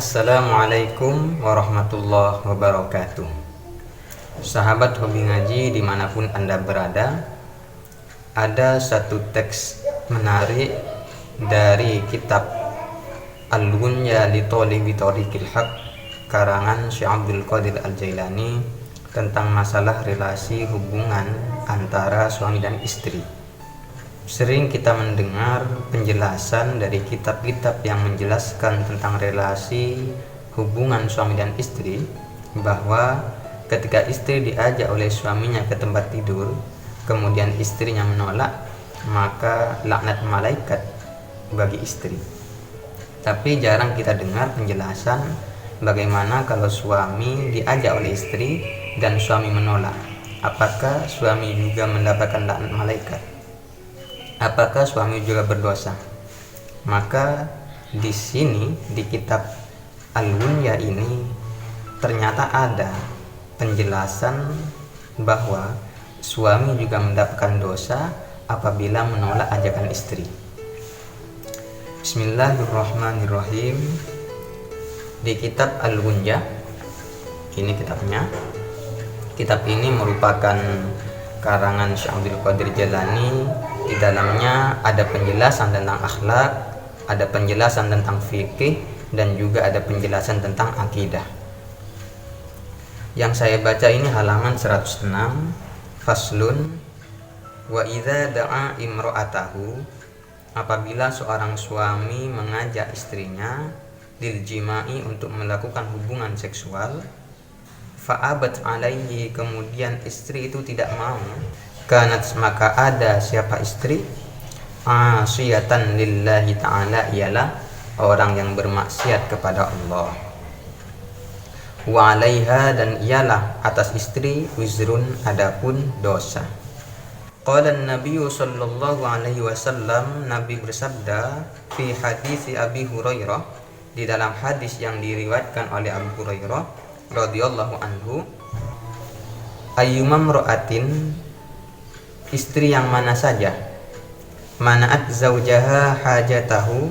Assalamualaikum warahmatullahi wabarakatuh. Sahabat hobi ngaji dimanapun Anda berada, ada satu teks menarik dari kitab Al-Ghunya li Thalibi Thariqil Haq karangan Syekh Abdul Qadir Al-Jailani tentang masalah relasi hubungan antara suami dan istri. Sering kita mendengar penjelasan dari kitab-kitab yang menjelaskan tentang relasi hubungan suami dan istri, bahwa ketika istri diajak oleh suaminya ke tempat tidur, kemudian istrinya menolak, maka laknat malaikat bagi istri. Tapi jarang kita dengar penjelasan bagaimana kalau suami diajak oleh istri dan suami menolak. Apakah suami juga mendapatkan laknat malaikat? Apakah suami juga berdosa? Maka di sini di kitab Al-Ghunya ini ternyata ada penjelasan bahwa suami juga mendapatkan dosa apabila menolak ajakan istri. Bismillahirrahmanirrahim. Di kitab Al-Ghunya, ini kitabnya. Kitab ini merupakan karangan Syekh Abdul Qadir Jailani. Di dalamnya ada penjelasan tentang akhlak, ada penjelasan tentang fikih, dan juga ada penjelasan tentang akidah. Yang saya baca ini halaman 106, faslun, wa idza da'a imra'atahu, apabila seorang suami mengajak istrinya lil jima'i, untuk melakukan hubungan seksual, fa'abat alaihi, kemudian istri itu tidak mau, kanat, maka ada siapa istri, asiyatan lillahi ta'ala, ialah orang yang bermaksiat kepada Allah, wa alaiha, dan ialah atas istri, wizrun, adapun dosa. Qala an-nabiyyu sallallahu alaihi wasallam, Nabi bersabda, fi hadis Abi Hurairah, di dalam hadis yang diriwayatkan oleh Abu Hurairah radhiyallahu anhu, ayyumam ra'atin, istri yang mana saja, mana'at zaujaha hajatahu,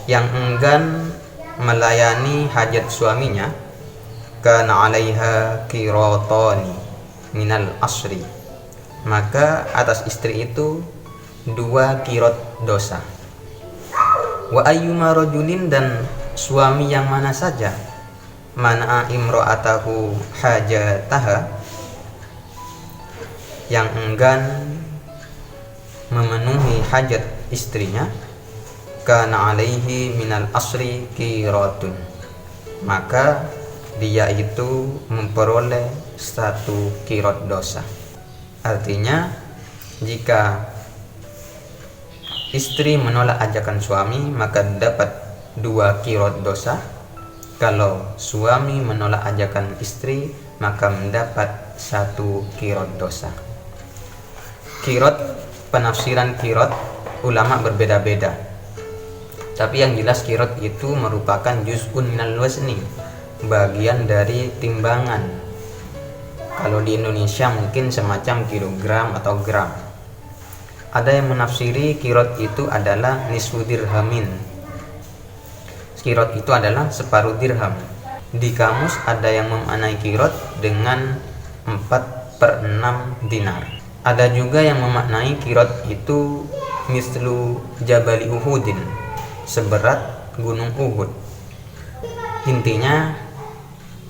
yang enggan melayani hajat suaminya, kana 'alaiha qiratani minal asri, maka atas istri itu 2 qirat dosa. Wa ayyuma rajulin, dan suami yang mana saja, mana'a imra'atahu hajataha, yang enggan memenuhi hajat istrinya, kana 'alaihi minal asri qiratun, maka dia itu memperoleh 1 qirat dosa. Artinya, jika istri menolak ajakan suami, maka dapat 2 qirat dosa. Kalau suami menolak ajakan istri, maka mendapat 1 qirat dosa. Qirat, penafsiran qirat ulama berbeda-beda. Tapi yang jelas qirat itu merupakan juz'un minal wazni, bagian dari timbangan. Kalau di Indonesia mungkin semacam kilogram atau gram. Ada yang menafsiri qirat itu adalah nisfu dirhamin. Qirat itu adalah separuh dirham. Di kamus ada yang memaknai qirat dengan 4/6 dinar. Ada juga yang memaknai qirat itu mislu jabali Uhudin, seberat gunung Uhud. Intinya,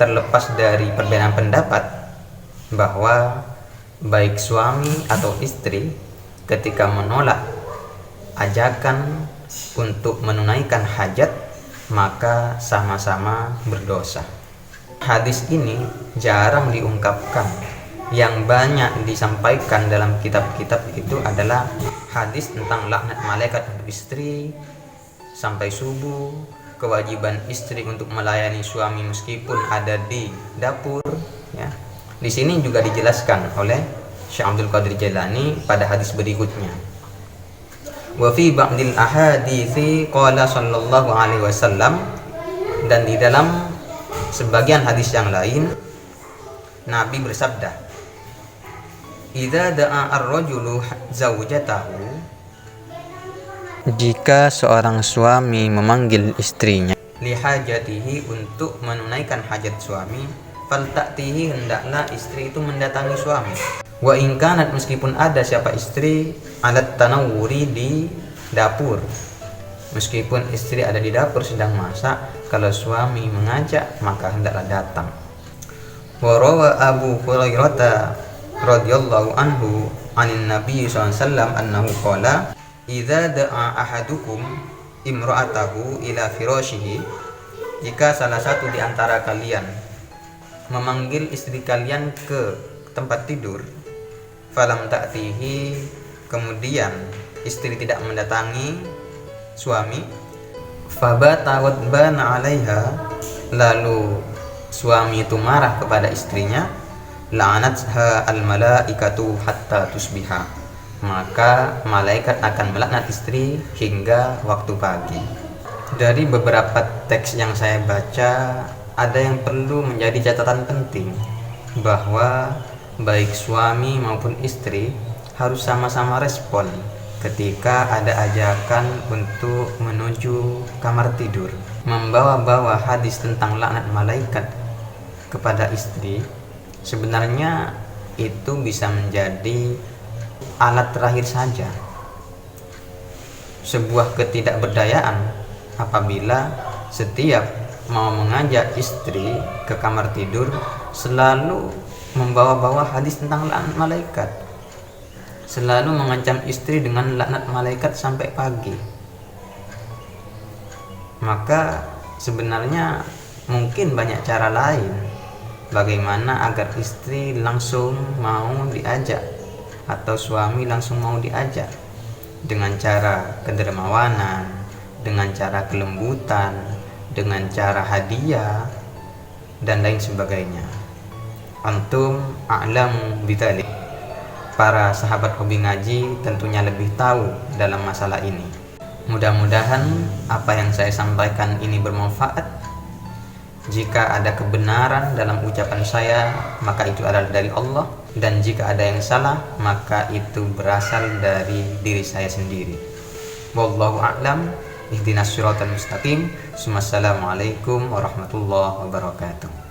terlepas dari perbedaan pendapat, bahwa baik suami atau istri ketika menolak ajakan untuk menunaikan hajat, maka sama-sama berdosa. Hadis ini jarang diungkapkan. Yang banyak disampaikan dalam kitab-kitab itu adalah hadis tentang laknat malaikat untuk istri sampai subuh, kewajiban istri untuk melayani suami meskipun ada di dapur, ya. Di sini juga dijelaskan oleh Syekh Abdul Qadir Jailani pada hadis berikutnya. Wa fi ba'dil ahadithi qala sallallahu alaihi wasallam, dan di dalam sebagian hadis yang lain Nabi bersabda, idza da'a ar-rajulu zaujatahu, jika seorang suami memanggil istrinya lihajatihi, untuk menunaikan hajat suami, falta'tihi, hendaklah istri itu mendatangi suami. Wa in kanat, meskipun ada siapa istri, alat tanawuri, di dapur, meskipun istri ada di dapur sedang masak, kalau suami mengajak maka hendaklah datang. Wa rawa Abu Hurairah radhiyallahu anhu anin Nabi SAW annahu qala idza da'a ahadukum imra'atahu ila firashihi, jika salah satu di antara kalian memanggil istri kalian ke tempat tidur, falam ta'tihi, kemudian istri tidak mendatangi suami, fabata wadbana 'alaiha, lalu suami itu marah kepada istrinya, la'anatha al-malaikatu hatta tusbiha, maka malaikat akan melaknat istri hingga waktu pagi. Dari beberapa teks yang saya baca, ada yang perlu menjadi catatan penting, bahwa baik suami maupun istri harus sama-sama respon ketika ada ajakan untuk menuju kamar tidur. Membawa-bawa hadis tentang laknat malaikat kepada istri, sebenarnya itu bisa menjadi alat terakhir saja, sebuah ketidakberdayaan apabila setiap mau mengajak istri ke kamar tidur selalu membawa-bawa hadis tentang laknat malaikat, selalu mengancam istri dengan laknat malaikat sampai pagi. Maka sebenarnya mungkin banyak cara lain bagaimana agar istri langsung mau diajak atau suami langsung mau diajak, dengan cara kedermawanan, dengan cara kelembutan, dengan cara hadiah dan lain sebagainya. Antum a'lam bidzalik. Para sahabat hobi ngaji tentunya lebih tahu dalam masalah ini. Mudah-mudahan apa yang saya sampaikan ini bermanfaat. Jika ada kebenaran dalam ucapan saya, maka itu adalah dari Allah, dan jika ada yang salah, maka itu berasal dari diri saya sendiri. Wallahu a'lam. Ihdinas siratal mustaqim. Assalamualaikum warahmatullahi wabarakatuh.